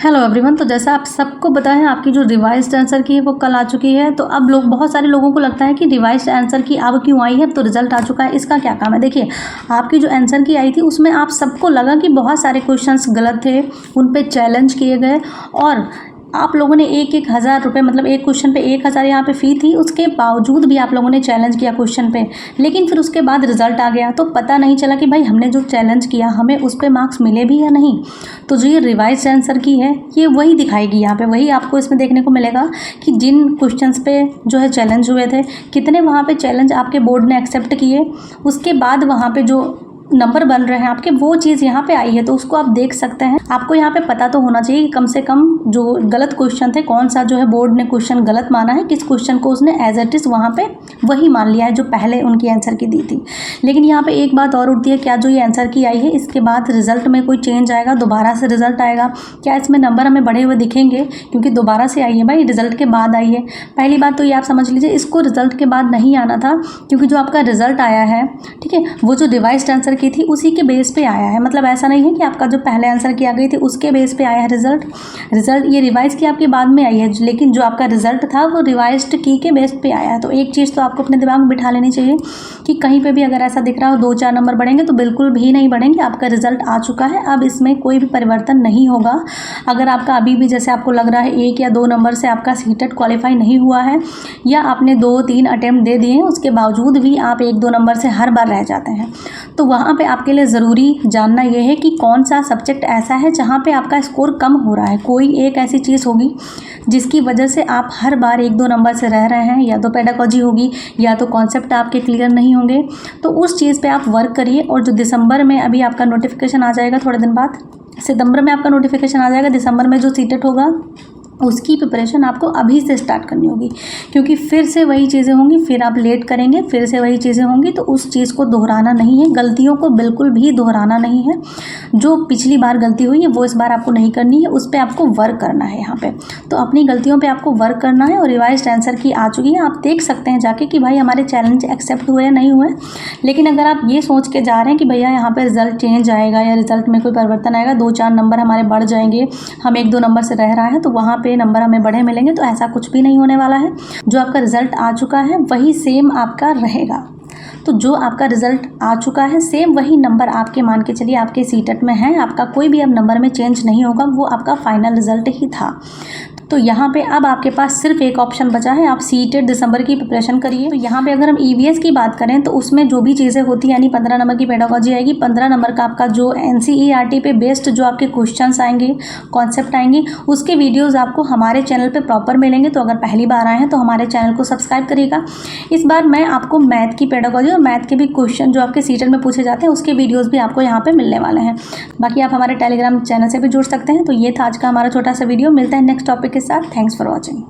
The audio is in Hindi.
Hello everyone. तो जैसा आप सबको पता है, आपकी जो रिवाइज्ड आंसर की है वो कल आ चुकी है। तो अब बहुत सारे लोगों को लगता है कि रिवाइज्ड आंसर की अब क्यों आई है, तो रिजल्ट आ चुका है, इसका क्या काम है। देखिए, आपकी जो आंसर की आई थी उसमें आप सबको लगा कि बहुत सारे क्वेश्चंस गलत थे, उन पे चैलेंज किए गए और आप लोगों ने एक हज़ार रुपये, मतलब एक क्वेश्चन पे 1000 यहाँ पे फ़ी थी, उसके बावजूद भी आप लोगों ने चैलेंज किया क्वेश्चन पे। लेकिन फिर उसके बाद रिजल्ट आ गया तो पता नहीं चला कि भाई हमने जो चैलेंज किया हमें उस पर मार्क्स मिले भी या नहीं। तो जो ये रिवाइज आंसर की है ये वही दिखाएगी, यहाँ पे वही आपको इसमें देखने को मिलेगा कि जिन क्वेश्चंस पे जो है चैलेंज हुए थे, कितने वहाँ पे चैलेंज आपके बोर्ड ने एक्सेप्ट किए, उसके बाद वहाँ पे जो नंबर बन रहे हैं आपके, वो चीज़ यहाँ पे आई है। तो उसको आप देख सकते हैं। आपको यहाँ पे पता तो होना चाहिए कि कम से कम जो गलत क्वेश्चन थे, कौन सा जो है बोर्ड ने क्वेश्चन गलत माना है, किस क्वेश्चन को उसने एज इट इज़ वहाँ पे वही मान लिया है जो पहले उनकी आंसर की दी थी। लेकिन यहाँ पे एक बात और उठती है, क्या जो ये आंसर की आई है इसके बाद रिजल्ट में कोई चेंज आएगा, दोबारा से रिजल्ट आएगा, क्या इसमें नंबर हमें बढ़े हुए दिखेंगे? क्योंकि दोबारा से आई है भाई, रिजल्ट के बाद आई है। पहली बात तो ये आप समझ लीजिए, इसको रिजल्ट के बाद नहीं आना था, क्योंकि जो आपका रिजल्ट आया है, ठीक है, वो जो रिवाइज्ड आंसर की थी उसी के बेस पे आया है। मतलब ऐसा नहीं है कि आपका जो पहले आंसर की आ गई थी उसके बेस पे आया है रिजल्ट ये रिवाइज की आपकी बाद में आई है, लेकिन जो आपका रिजल्ट था वो रिवाइज्ड की के बेस पे आया है। तो एक चीज़ तो आपको अपने दिमाग में बिठा लेनी चाहिए कि कहीं पे भी अगर ऐसा दिख रहा हो 2-4 नंबर बढ़ेंगे, तो बिल्कुल भी नहीं बढ़ेंगे। आपका रिजल्ट आ चुका है, अब इसमें कोई भी परिवर्तन नहीं होगा। अगर आपका अभी भी जैसे आपको लग रहा है 1 या 2 नंबर से आपका सीटेट क्वालिफाई नहीं हुआ है, या आपने 2-3 अटेम्प्ट दे दिए हैं, उसके बावजूद भी आप 1-2 नंबर से हर बार रह जाते हैं, तो वहाँ पे आपके लिए ज़रूरी जानना यह है कि कौन सा सब्जेक्ट ऐसा है जहाँ पे आपका स्कोर कम हो रहा है। कोई एक ऐसी चीज़ होगी जिसकी वजह से आप हर बार 1-2 नंबर से रह रहे हैं, या तो पेडागॉजी होगी या तो कॉन्सेप्ट आपके क्लियर नहीं होंगे। तो उस चीज़ पे आप वर्क करिए। और जो दिसंबर में अभी आपका नोटिफिकेशन आ जाएगा, थोड़े दिन बाद सितंबर में आपका नोटिफिकेशन आ जाएगा, दिसंबर में जो सीटेट होगा उसकी प्रिपरेशन आपको अभी से स्टार्ट करनी होगी, क्योंकि फिर से वही चीज़ें होंगी, फिर आप लेट करेंगे, फिर से वही चीज़ें होंगी। तो उस चीज़ को दोहराना नहीं है, गलतियों को बिल्कुल भी दोहराना नहीं है। जो पिछली बार गलती हुई है वो इस बार आपको नहीं करनी है, उस पर आपको वर्क करना है यहाँ पे। तो अपनी गलतियों पे आपको वर्क करना है। और रिवाइज्ड आंसर की आ चुकी है, आप देख सकते हैं जाके कि भाई हमारे चैलेंज एक्सेप्ट हुए या नहीं हुए। लेकिन अगर आप ये सोच के जा रहे हैं कि भैया यहाँ पर रिजल्ट चेंज आएगा या रिजल्ट में कोई परिवर्तन आएगा, 2-4 नंबर हमारे बढ़ जाएंगे, हम 1-2 नंबर से रह रहा है तो वहाँ पे नंबर हमें बढ़े मिलेंगे, तो ऐसा कुछ भी नहीं होने वाला है। जो आपका रिजल्ट आ चुका है वही सेम आपका रहेगा। तो जो आपका रिजल्ट आ चुका है सेम वही नंबर आपके, मान के चलिए आपके सीटेट में है, आपका कोई भी अब नंबर में चेंज नहीं होगा, वो आपका फाइनल रिजल्ट ही था। तो यहाँ पे अब आपके पास सिर्फ एक ऑप्शन बचा है, आप सीटेट दिसंबर की प्रिपरेशन करिए। तो यहाँ पे अगर हम ईवीएस की बात करें तो उसमें जो भी चीज़ें होती हैं, यानी 15 नंबर की पेडागॉजी आएगी, 15 नंबर का आपका जो एनसीईआरटी पे बेस्ड जो आपके क्वेश्चंस आएंगे, कॉन्सेप्ट आएंगे, उसके वीडियोज़ आपको हमारे चैनल पर प्रॉपर मिलेंगे। तो अगर पहली बार आए हैं तो हमारे चैनल को सब्सक्राइब करिएगा। इस बार मैं आपको मैथ की पेडागॉजी और मैथ के भी क्वेश्चन जो आपके सीटेट में पूछे जाते हैं उसके वीडियोज़ भी आपको यहाँ पर मिलने वाले हैं। बाकी आप हमारे टेलीग्राम चैनल से भी जुड़ सकते हैं। तो ये था आज का हमारा छोटा सा वीडियो। मिलता है नेक्स्ट टॉपिक के साथ। Thanks for watching.